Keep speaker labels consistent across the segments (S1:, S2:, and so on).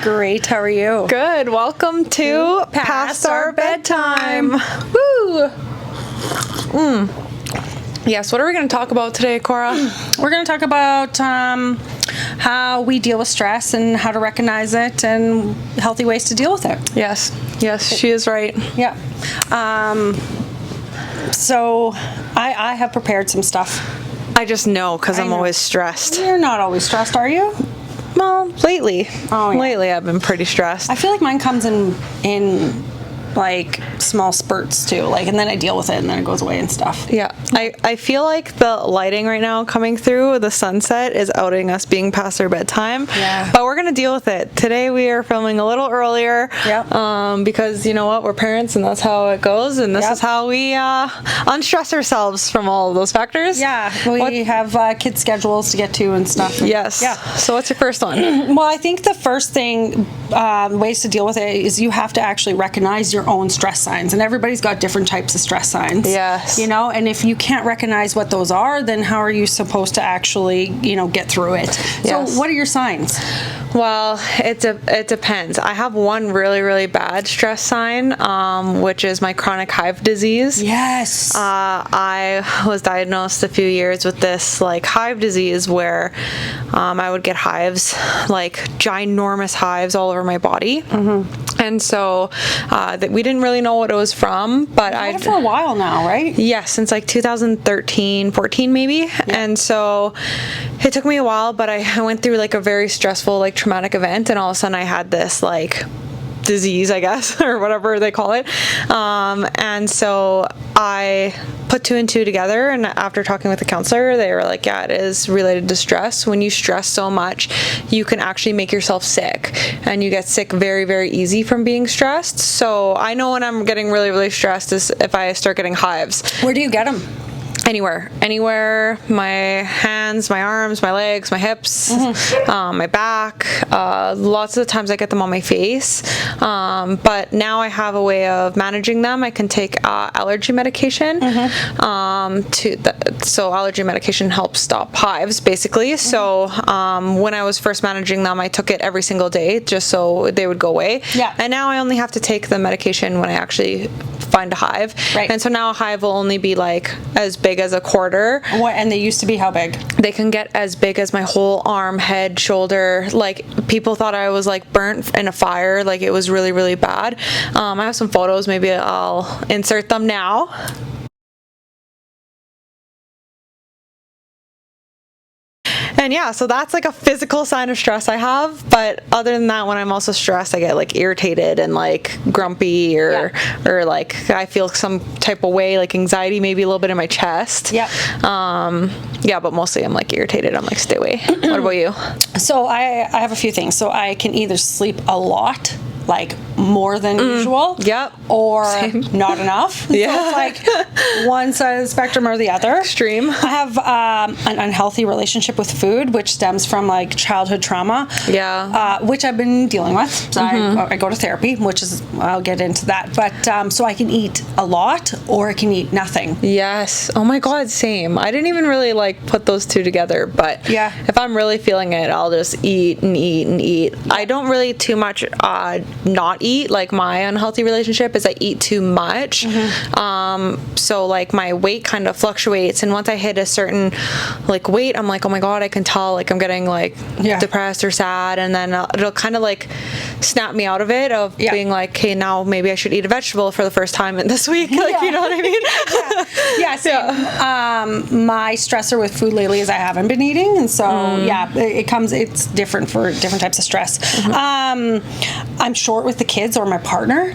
S1: Great. How are you?
S2: Good. Welcome to Past Our Bedtime. Woo! Yes, what are we going to talk about today, Cora?
S1: We're going to talk about how we deal with stress and how to recognize it and healthy ways to deal with it.
S2: Yes, she is right.
S1: Yeah. So I have prepared some stuff.
S2: I just know because I'm always stressed.
S1: You're not always stressed, are you?
S2: Well, lately.
S1: Oh, yeah.
S2: Lately I've been pretty stressed.
S1: I feel like mine comes in like small spurts too, like, and then I deal with it and then it goes away and stuff.
S2: Yeah, I feel like the lighting right now coming through the sunset is outing us being past our bedtime.
S1: Yeah.
S2: But we're gonna deal with it. Today we are filming a little earlier.
S1: Yeah.
S2: Because you know what, we're parents and that's how it goes, and this is how we unstress ourselves from all of those factors.
S1: Yeah. We have kids' schedules to get to and stuff.
S2: Yes.
S1: Yeah.
S2: So what's your first one?
S1: Well, I think the first thing, ways to deal with it is you have to actually recognize your own stress signs, and everybody's got different types of stress signs.
S2: Yes.
S1: You know, and if you can't recognize what those are, then how are you supposed to actually, get through it?
S2: Yes.
S1: So what are your signs?
S2: Well, it depends. I have one really, really bad stress sign, which is my chronic hive disease.
S1: Yes.
S2: I was diagnosed a few years with this hive disease where I would get hives, ginormous hives all over my body. Mm-hmm. And so we didn't really know what it was from, but
S1: I've had it for a while now, right?
S2: Yeah, since 2013, 14 maybe. Yeah. And so it took me a while, but I went through a very stressful traumatic event, and all of a sudden I had this disease, I guess, or whatever they call it. And so I put two and two together, and after talking with the counselor, they were like, yeah, it is related to stress. When you stress so much, you can actually make yourself sick, and you get sick very, very easy from being stressed. So I know when I'm getting really, really stressed is if I start getting hives.
S1: Where do you get them?
S2: Anywhere, my hands, my arms, my legs, my hips, my back. Lots of the times I get them on my face, but now I have a way of managing them. I can take allergy medication. So allergy medication helps stop hives, basically. So when I was first managing them, I took it every single day just so they would go away.
S1: Yeah.
S2: And now I only have to take the medication when I actually find a hive.
S1: Right.
S2: And so now a hive will only be as big as a quarter.
S1: What? And they used to be how big?
S2: They can get as big as my whole arm, head, shoulder. People thought I was burnt in a fire. It was really, really bad. I have some photos. Maybe I'll insert them now. And yeah, so that's a physical sign of stress I have. But other than that, when I'm also stressed, I get irritated and grumpy or I feel some type of way, anxiety, maybe a little bit in my chest.
S1: Yeah.
S2: Yeah, but mostly I'm irritated. I'm stay away. What about you?
S1: So I have a few things. So I can either sleep a lot, more than usual.
S2: Yep.
S1: Or
S2: Same.
S1: not enough.
S2: Yeah.
S1: So it's one side of the spectrum or the other.
S2: Extreme.
S1: I have an unhealthy relationship with food, which stems from childhood trauma.
S2: Yeah.
S1: Which I've been dealing with. So I go to therapy, which is, I'll get into that. But so I can eat a lot or I can eat nothing.
S2: Yes. Oh my God, same. I didn't even really put those two together, but
S1: yeah, if
S2: I'm really feeling it, I'll just eat and eat and eat. Yeah. I don't really too much not eat. My unhealthy relationship is I eat too much. So my weight kind of fluctuates, and once I hit a certain weight, I'm oh my God, I can tell I'm getting depressed or sad, and then it'll kind of snap me out of it of being okay, now maybe I should eat a vegetable for the first time in this week. You know what I mean?
S1: Yeah. My stressor with food lately is I haven't been eating, and so it's different for different types of stress. I'm short with the kids or my partner,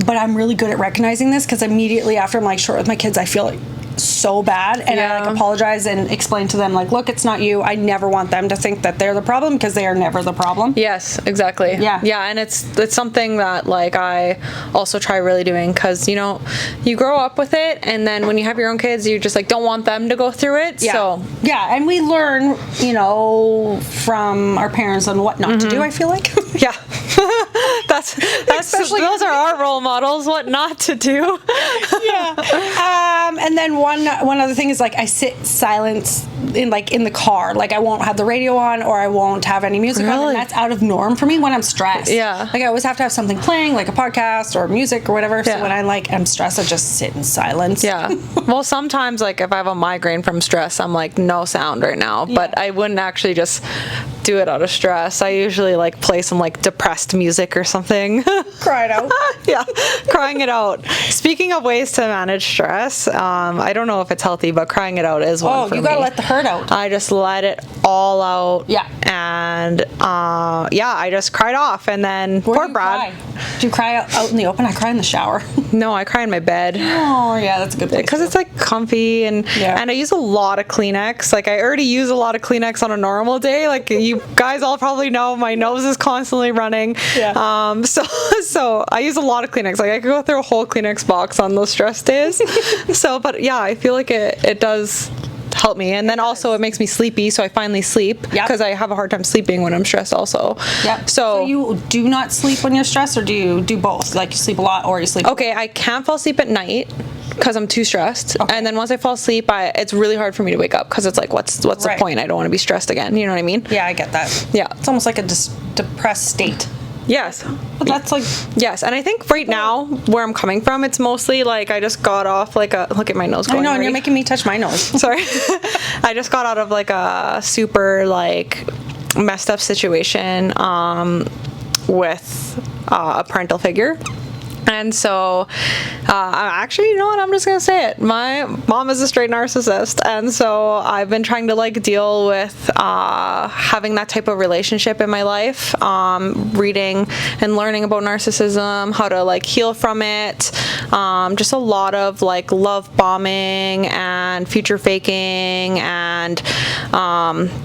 S1: but I'm really good at recognizing this because immediately after I'm short with my kids, I feel so bad, and I apologize and explain to them look, it's not you. I never want them to think that they're the problem because they are never the problem.
S2: Yes, exactly. Yeah, and it's something that I also try really doing because you grow up with it, and then when you have your own kids, you just don't want them to go through it. So
S1: and we learn from our parents on what not to do. I feel
S2: yeah. that's those are our role models, what not to do.
S1: And then And one other thing is like I sit silence in the car. Like I won't have the radio on or I won't have any music on. And that's out of norm for me when I'm stressed.
S2: Yeah.
S1: Like I always have to have something playing, like a podcast or music or whatever. So when I'm stressed, I just sit in silence.
S2: Yeah. Well, sometimes like if I have a migraine from stress, I'm like no sound right now. But I wouldn't actually just do it out of stress. I usually like play some like depressed music or something.
S1: Cry it out.
S2: Yeah, crying it out. Speaking of ways to manage stress, I don't know if it's healthy, but crying it out is one for me.
S1: Oh, you gotta let the hurt out.
S2: I just let it all out.
S1: Yeah.
S2: And I just cried off, and then poor Brad.
S1: Do you cry out in the open? I cry in the shower.
S2: No, I cry in my bed.
S1: Oh, yeah, that's a good place.
S2: Because it's like comfy and I use a lot of Kleenex. Like I already use a lot of Kleenex on a normal day. Like you guys all probably know, my nose is constantly running.
S1: Yeah.
S2: So I use a lot of Kleenex. Like I could go through a whole Kleenex box on those stress days. But yeah, I feel like it does help me, and then also it makes me sleepy, so I finally sleep because I have a hard time sleeping when I'm stressed also. So
S1: you do not sleep when you're stressed, or do you do both? Like you sleep a lot or you sleep
S2: I can't fall asleep at night because I'm too stressed, and then once I fall asleep it's really hard for me to wake up because it's like what's the point? I don't want to be stressed again, you know what I mean?
S1: Yeah, I get that.
S2: Yeah,
S1: it's almost like a depressed state.
S2: Yes.
S1: But that's like...
S2: Yes, and I think right now, where I'm coming from, it's mostly like I just got off like a... Look at my nose going.
S1: I know, and you're making me touch my nose.
S2: Sorry. I just got out of like a super like messed up situation with a parental figure. And so, actually, you know what? I'm just going to say it. My mom is a straight narcissist. And so I've been trying to like deal with having that type of relationship in my life, reading and learning about narcissism, how to like heal from it. Just a lot of like love bombing and future faking. And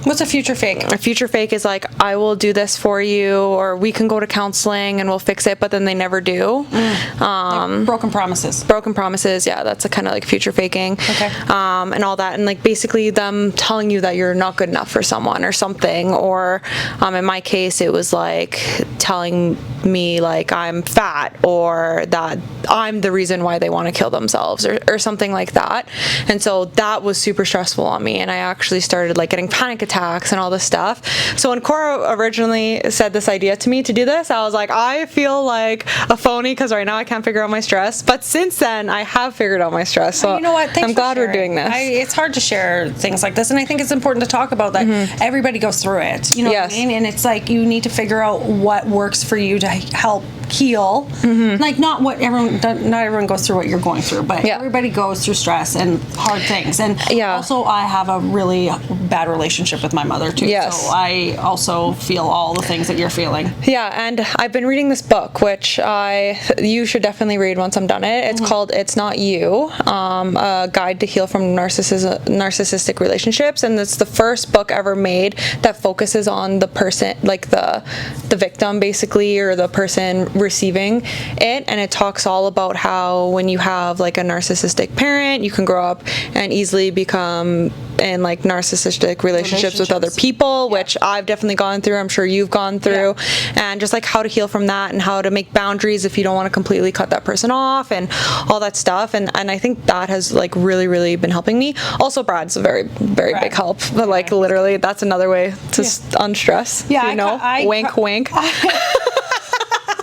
S1: what's a future fake?
S2: A future fake is like, I will do this for you, or we can go to counseling and we'll fix it, but then they never do.
S1: Like broken promises.
S2: Yeah, that's a kind of like future faking.
S1: Okay.
S2: And all that, and like basically them telling you that you're not good enough for someone or something, or in my case it was like telling me like I'm fat, or that I'm the reason why they want to kill themselves, or something like that. And so that was super stressful on me, and I actually started like getting panic attacks and all this stuff. So when Cora originally said this idea to me to do this, I was like, I feel like a phony because right now I can't figure out my stress. But since then, I have figured out my stress. So
S1: you know what?
S2: I'm glad we're doing this.
S1: It's hard to share things like this, and I think it's important to talk about that. Everybody goes through it. You know what I mean? And it's like you need to figure out what works for you to help heal. Like not everyone goes through what you're going through, but everybody goes through stress and hard things. And also, I have a really bad relationship with my mother too. So I also feel all the things that you're feeling.
S2: Yeah, and I've been reading this book, which you should definitely read once I'm done it. It's called "It's Not You," a guide to heal from narcissistic relationships, and it's the first book ever made that focuses on the person, like the victim basically, or the person receiving it. And it talks all about how when you have like a narcissistic parent, you can grow up and easily become in like narcissistic relationships with other people, which I've definitely gone through. I'm sure you've gone through, and just like how to heal from that and how to make boundaries if you don't want to completely cut that person off and all that stuff. And I think that has like really, really been helping me. Also, Brad's a very, very big help. But like literally, that's another way to unstress.
S1: Yeah,
S2: you know, wink, wink.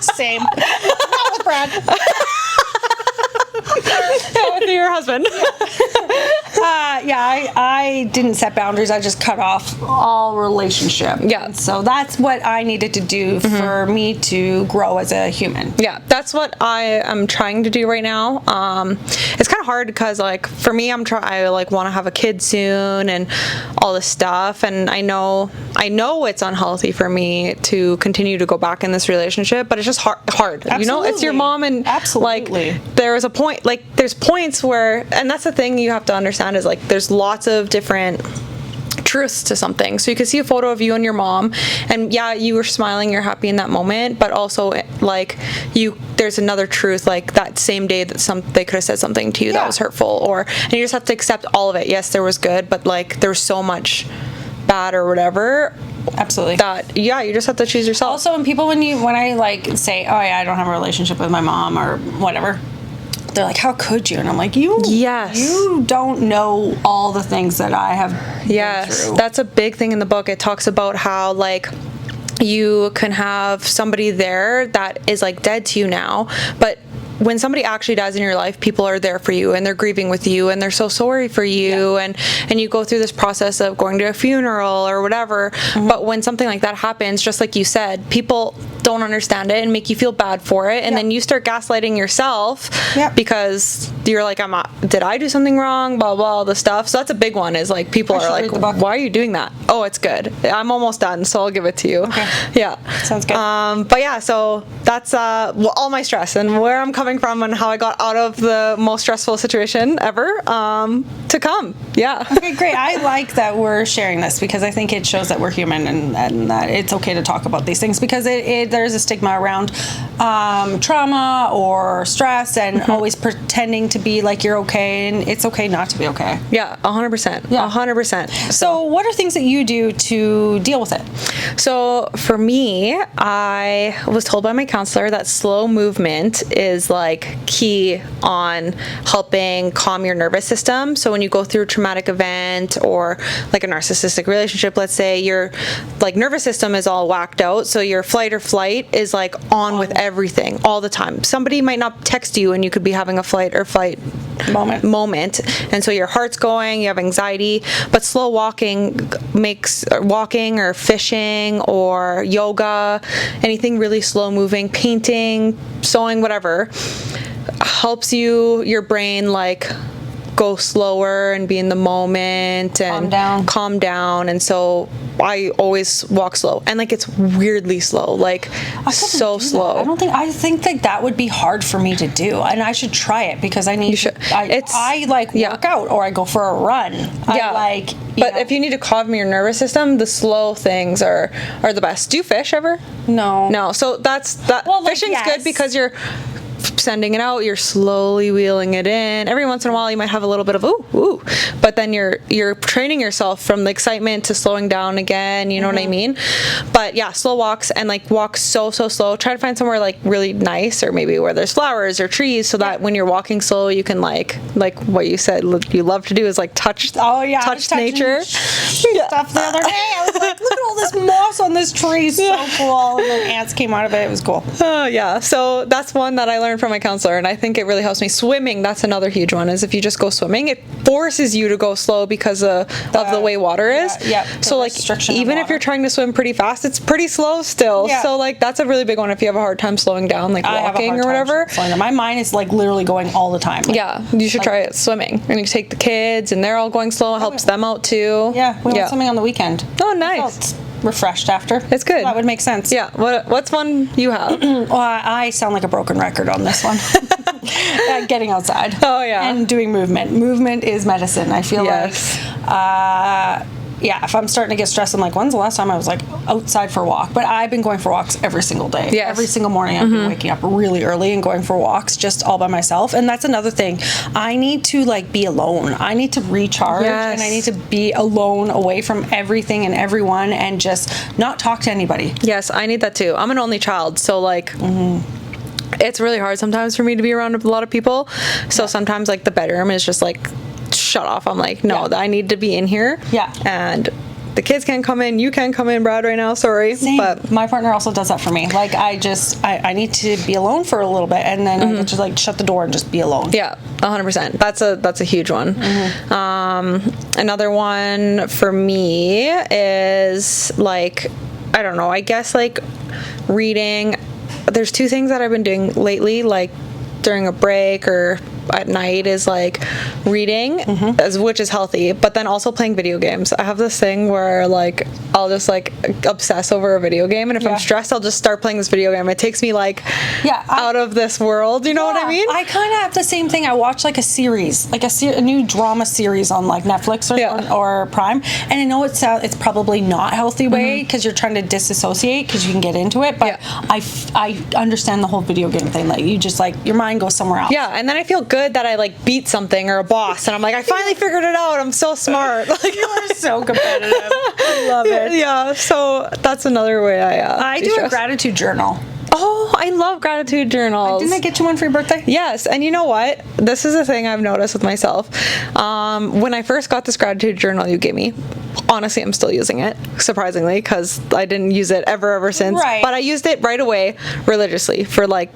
S1: Same. Not with Brad.
S2: With your husband.
S1: I didn't set boundaries. I just cut off all relationship.
S2: Yeah.
S1: So that's what I needed to do for me to grow as a human.
S2: Yeah, that's what I am trying to do right now. It's kind of hard because like for me, I like want to have a kid soon and all this stuff, and I know it's unhealthy for me to continue to go back in this relationship, but it's just hard.
S1: Absolutely.
S2: You know, it's your mom, and like there was a point, like there's points where, and that's the thing you have to understand is like there's lots of different truths to something. So you could see a photo of you and your mom, and you were smiling, you're happy in that moment, but also like there's another truth, like that same day that they could have said something to you that was hurtful, and you just have to accept all of it. Yes, there was good, but like there was so much bad or whatever.
S1: Absolutely.
S2: That you just have to choose yourself.
S1: Also, when I like say, oh yeah, I don't have a relationship with my mom or whatever, they're like, how could you? And I'm like, you don't know all the things that I have been through.
S2: That's a big thing in the book. It talks about how, like, you can have somebody there that is like dead to you now, but when somebody actually dies in your life, people are there for you and they're grieving with you and they're so sorry for you, and you go through this process of going to a funeral or whatever. But when something like that happens, just like you said, people don't understand it and make you feel bad for it, and then you start gaslighting yourself because you're like, did I do something wrong, blah blah, all the stuff. So that's a big one, is like, people are like, why are you doing that? Oh, it's good, I'm almost done, so I'll give it to you.
S1: Sounds good.
S2: But yeah, so that's all my stress and where I'm coming from and how I got out of the most stressful situation ever to come. Okay,
S1: great. I like that we're sharing this, because I think it shows that we're human, and that it's okay to talk about these things, because there's a stigma around trauma or stress, and always pretending to be like you're okay, and it's okay not to be okay.
S2: 100%. 100%.
S1: So what are things that you do to deal with it?
S2: So for me, I was told by my counselor that slow movement is like key on helping calm your nervous system. So when you go through a traumatic event or like a narcissistic relationship, let's say, your like nervous system is all whacked out, so your fight or flight is like on with everything all the time. Somebody might not text you and you could be having a flight or fight moment, and so your heart's going, you have anxiety. But slow walking walking or fishing or yoga, anything really slow moving, painting, sewing, whatever, helps your brain like go slower and be in the moment and calm down. And so I always walk slow, and like, it's weirdly slow, like so slow.
S1: I think that would be hard for me to do, and I should try it, because I need I like work out, or I go for a run. But
S2: if you need to calm your nervous system, the slow things are the best. Do you fish ever? No. So that's fishing's good, because you're sending it out, you're slowly wheeling it in. Every once in a while you might have a little bit of ooh, but then you're training yourself from the excitement to slowing down again, you know what I mean? But yeah, slow walks, and like walk so slow. Try to find somewhere like really nice, or maybe where there's flowers or trees, so that when you're walking slow, you can like what you said you love to do is like touch nature
S1: stuff the other day. I was like, look at all this moss on this tree, so cool. And then ants came out of it was cool.
S2: So that's one that I learned from my counselor, and I think it really helps me. Swimming, that's another huge one, is if you just go swimming, it forces you to go slow because of the way water is. So like, even if you're trying to swim pretty fast, it's pretty slow still. So like, that's a really big one if you have a hard time slowing down, like walking or whatever.
S1: My mind is like literally going all the time.
S2: You should try it, swimming. And you take the kids and they're all going slow. It helps them out too.
S1: We went swimming on the weekend.
S2: Oh, nice.
S1: Refreshed after.
S2: It's good.
S1: That would make sense.
S2: What's one you have?
S1: Well, I sound like a broken record on this one. Getting outside. And doing movement. Movement is medicine. I feel like if I'm starting to get stressed, I'm like, when's the last time I was like outside for a walk? But I've been going for walks every single day. Every single morning I've been waking up really early and going for walks just all by myself. And that's another thing. I need to like be alone. I need to recharge, and I need to be alone, away from everything and everyone, and just not talk to anybody.
S2: Yes, I need that too. I'm an only child, so like it's really hard sometimes for me to be around a lot of people. So sometimes like the bedroom is just like shut off. I'm like, no, I need to be in here. And the kids can't come in. You can't come in, Brad, right now. Sorry.
S1: Same.
S2: But
S1: my partner also does that for me. Like, I need to be alone for a little bit, and then I get to like shut the door and just be alone.
S2: 100%. That's a huge one. Another one for me is like, I don't know, I guess like reading. There's two things that I've been doing lately, like during a break or at night, is like reading, which is healthy, but then also playing video games. I have this thing where like I'll just like obsess over a video game, and if I'm stressed, I'll just start playing this video game. It takes me like out of this world, you know what I mean?
S1: I kind of have the same thing. I watch like a series, like a new drama series on like Netflix or Prime, and I know it's probably not healthy way, because you're trying to disassociate because you can get into it, but I understand the whole video game thing. Like, you just like, your mind goes somewhere else.
S2: And then I feel good that I like beat something or a boss, and I'm like, I finally figured it out. I'm so smart. Like,
S1: you are so competitive. I love it.
S2: So that's another way I
S1: do a gratitude journal.
S2: Oh, I love gratitude journals.
S1: Didn't I get you one for your birthday?
S2: Yes, and you know what? This is a thing I've noticed with myself. When I first got this gratitude journal you gave me, honestly, I'm still using it, surprisingly, because I didn't use it ever since.
S1: Right.
S2: But I used it right away, religiously, for like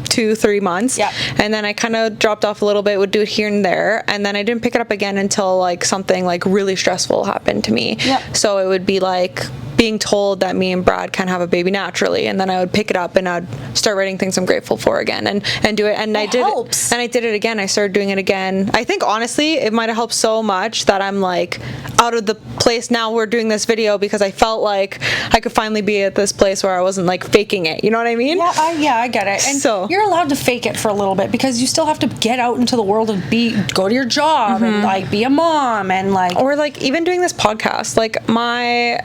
S2: 2-3 months.
S1: Yep.
S2: And then I kind of dropped off a little bit, would do it here and there, and then I didn't pick it up again until like something like really stressful happened to me.
S1: Yep.
S2: So it would be like being told that me and Brad can't have a baby naturally, and then I would pick it up and I'd start writing things I'm grateful for again and do it. And I did
S1: helps.
S2: it, and I did it again. I started doing it again. I think honestly it might have helped so much that I'm like out of the place now we're doing this video, because I felt like I could finally be at this place where I wasn't like faking it. You know what I mean?
S1: Yeah, I get it. And
S2: So-
S1: you're allowed to fake it for a little bit, because you still have to get out into the world and go to your job and like be a mom and like.
S2: Or like even doing this podcast, like my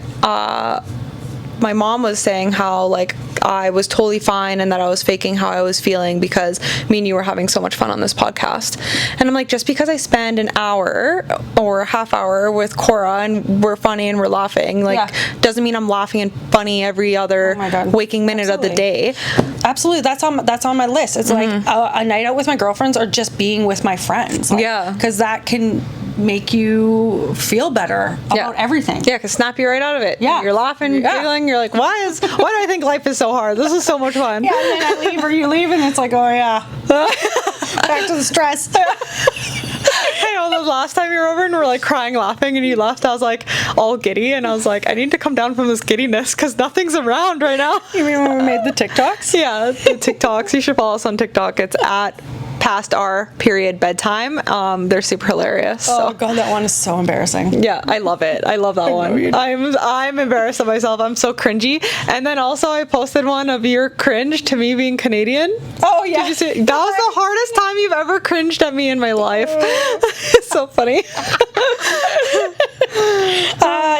S2: mom was saying how like I was totally fine and that I was faking how I was feeling because me and you were having so much fun on this podcast. And I'm like, just because I spend an hour or a half hour with Cora and we're funny and we're laughing, like doesn't mean I'm laughing and funny every other waking minute of the day.
S1: Absolutely, that's on my list. It's like a night out with my girlfriends or just being with my friends. Like,
S2: Yeah.
S1: because that can make you feel better about everything.
S2: Yeah, because snap you right out of it.
S1: Yeah.
S2: You're laughing, giggling, you're like, why do I think life is so hard? This is so much fun.
S1: Yeah, and then I leave or you leave and it's like, oh yeah, back to the stress.
S2: I know the last time you were over and we're like crying laughing and you left, I was like all giddy and I was like, I need to come down from this giddiness because nothing's around right now.
S1: You mean when we made the TikToks?
S2: Yeah, the TikToks. You should follow us on TikTok. It's at Past Our Bedtime. They're super hilarious.
S1: Oh god, that one is so embarrassing.
S2: Yeah, I love it. I love that one. I'm embarrassed of myself. I'm so cringy. And then also I posted one of your cringe to me being Canadian.
S1: Oh yeah.
S2: Did you see? That was the hardest time you've ever cringed at me in my life. It's so funny.
S1: Do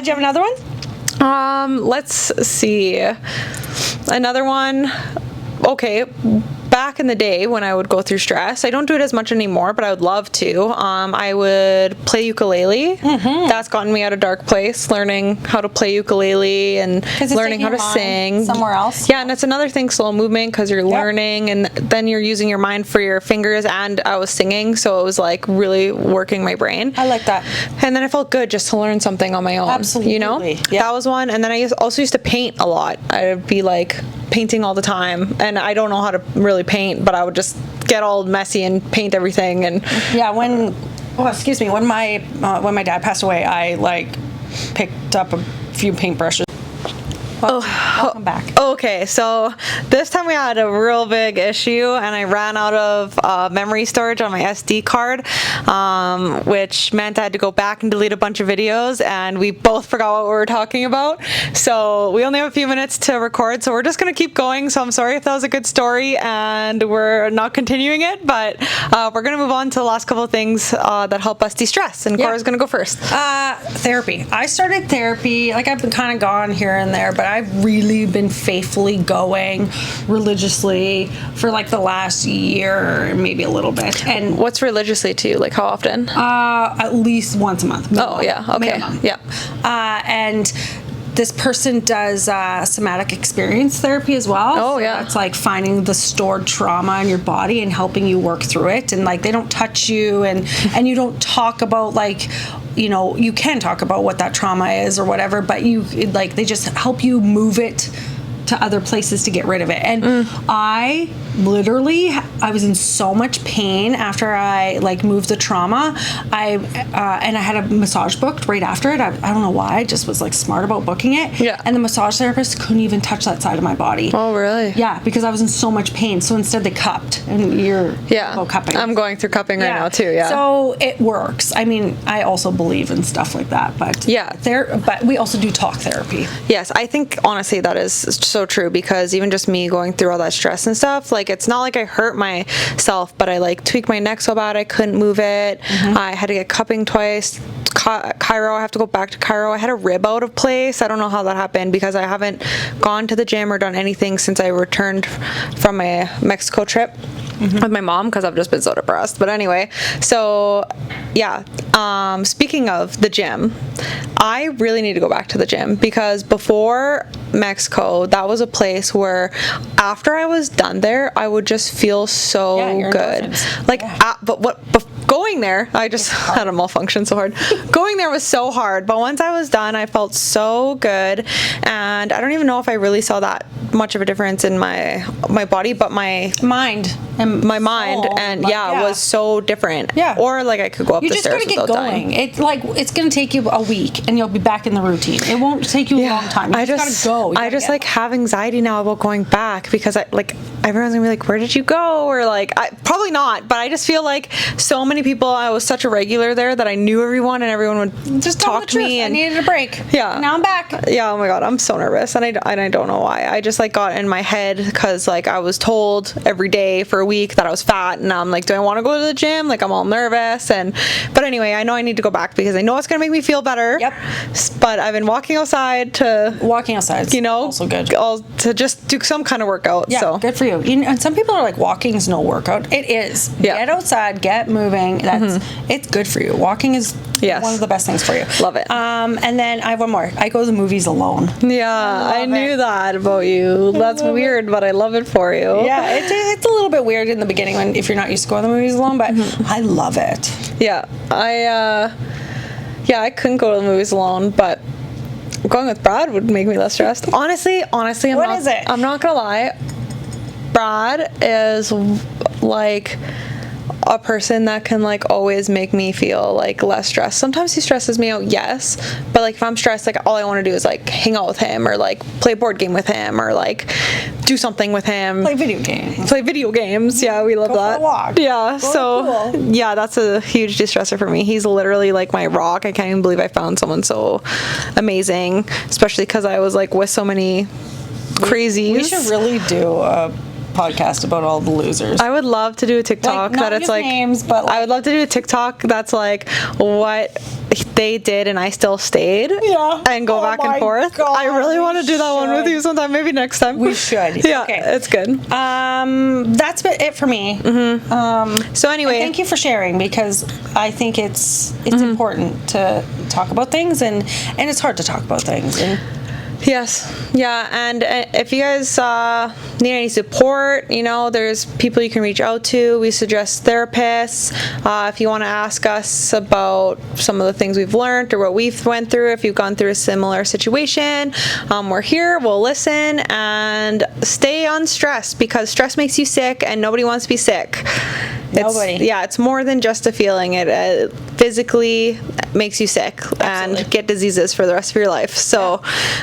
S1: you have another one?
S2: Let's see. Another one. Okay. Back in the day when I would go through stress, I don't do it as much anymore, but I would love to. I would play ukulele. That's gotten me out of a dark place, learning how to play ukulele and learning how to sing.
S1: Somewhere else.
S2: Yeah, and it's another thing, slow movement, because you're learning and then you're using your mind for your fingers, and I was singing, so it was like really working my brain.
S1: I like that.
S2: And then it felt good just to learn something on my own.
S1: Absolutely.
S2: You know?
S1: Yeah.
S2: That was one. And then I also used to paint a lot. I'd be like painting all the time, and I don't know how to really paint, but I would just get all messy and paint everything. And
S1: yeah, when my dad passed away, I like picked up a few paintbrushes. Welcome back.
S2: Okay, so this time we had a real big issue and I ran out of memory storage on my SD card, which meant I had to go back and delete a bunch of videos, and we both forgot what we were talking about. So we only have a few minutes to record, so we're just going to keep going. So I'm sorry if that was a good story and we're not continuing it, but we're going to move on to the last couple of things that help us de-stress, and Cora's going to go first.
S1: Therapy. I started therapy, like I've been kind of gone here and there, but I've really been faithfully going religiously for like the last year, maybe a little bit. And
S2: what's religiously to you? Like how often?
S1: At least once a month.
S2: Oh yeah, okay.
S1: Minimum.
S2: Yeah.
S1: And this person does somatic experience therapy as well.
S2: Oh, yeah.
S1: It's like finding the stored trauma in your body and helping you work through it. And like they don't touch you and you don't talk about like, you know, you can talk about what that trauma is or whatever, but they just help you move it to other places to get rid of it. And I was in so much pain after I like moved the trauma. I had a massage booked right after it. I don't know why. I just was like smart about booking it.
S2: Yeah.
S1: And the massage therapist couldn't even touch that side of my body.
S2: Oh, really?
S1: Yeah, because I was in so much pain. So instead they cupped, and you're about cupping.
S2: I'm going through cupping right now too. Yeah.
S1: So it works. I mean, I also believe in stuff like that, but but we also do talk therapy.
S2: Yes, I think honestly that is so true, because even just me going through all that stress and stuff, like it's not like I hurt myself, but I like tweaked my neck so bad I couldn't move it. I had to get cupping twice. Chiro, I have to go back to Chiro. I had a rib out of place. I don't know how that happened, because I haven't gone to the gym or done anything since I returned from my Mexico trip with my mom, because I've just been so depressed. But anyway, so yeah, Speaking of the gym, I really need to go back to the gym because before Mexico, that was a place where after I was done there, I would just feel so good.
S1: Endorphins.
S2: Like, but going there, I just had a malfunction so hard. Going there was so hard, but once I was done, I felt so good, and I don't even know if I really saw that much of a difference in my body, but my
S1: mind and
S2: was so different.
S1: Yeah.
S2: Or like I could go up the stairs
S1: You just gotta get going. It's gonna take you a week, and you'll be back in the routine. It won't take you a long time. You just gotta go.
S2: I just have anxiety now about going back because everyone's gonna be like, where did you go? Or probably not, but I just feel like so many people, I was such a regular there that I knew everyone and everyone would
S1: just
S2: talk to me.
S1: And I needed a break.
S2: Yeah.
S1: Now I'm back.
S2: Yeah, oh my God, I'm so nervous, and I don't know why. I just got in my head because I was told every day for a week that I was fat, and now I'm like, do I want to go to the gym? I'm all nervous, but anyway, I know I need to go back because I know it's gonna make me feel better.
S1: Yep.
S2: But I've been walking outside,
S1: also good.
S2: To just do some kind of workout.
S1: Yeah,
S2: so
S1: good for you. And some people are like, walking's no workout. It is.
S2: Yeah.
S1: Get outside, get moving. It's good for you. Walking is one of the best things for you.
S2: Love it.
S1: And then I have one more. I go to the movies alone.
S2: Yeah, I knew that about you. That's weird, but I love it for you.
S1: Yeah, it's a little bit weird in the beginning if you're not used to going to the movies alone, but I love it.
S2: Yeah, I couldn't go to the movies alone, but going with Brad would make me less stressed. Honestly, I'm not gonna lie. Brad is a person that can always make me feel less stressed. Sometimes he stresses me out, yes, but if I'm stressed, all I want to do is hang out with him, or play a board game with him, or do something with him.
S1: Play video games.
S2: Yeah, we love that.
S1: For a walk.
S2: Yeah, yeah, that's a huge de-stressor for me. He's literally my rock. I can't even believe I found someone so amazing, especially because I was with so many crazies.
S1: We should really do a podcast about all the losers.
S2: I would love to do a TikTok
S1: not
S2: that it's
S1: names, but
S2: I would love to do a TikTok that's what they did and I still stayed.
S1: Yeah.
S2: And go back and forth.
S1: God,
S2: I really want to do that one with you sometime. Maybe next time.
S1: We should.
S2: Yeah.
S1: Okay.
S2: It's good.
S1: That's it for me.
S2: So anyway,
S1: thank you for sharing, because I think it's important to talk about things, and it's hard to talk about things.
S2: Yes. Yeah. And if you guys need any support, there's people you can reach out to. We suggest therapists. If you want to ask us about some of the things we've learned or what we've went through, if you've gone through a similar situation, we're here. We'll listen and stay unstressed, because stress makes you sick and nobody wants to be sick. It's more than just a feeling. It physically makes you sick. Absolutely. And get diseases for the rest of your life. So,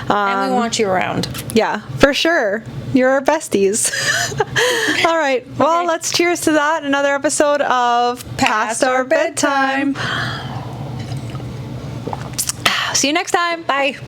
S1: and we want you around.
S2: Yeah, for sure. You're our besties. All right. Well, let's cheers to that. Another episode of Past Our Bedtime. See you next time.
S1: Bye.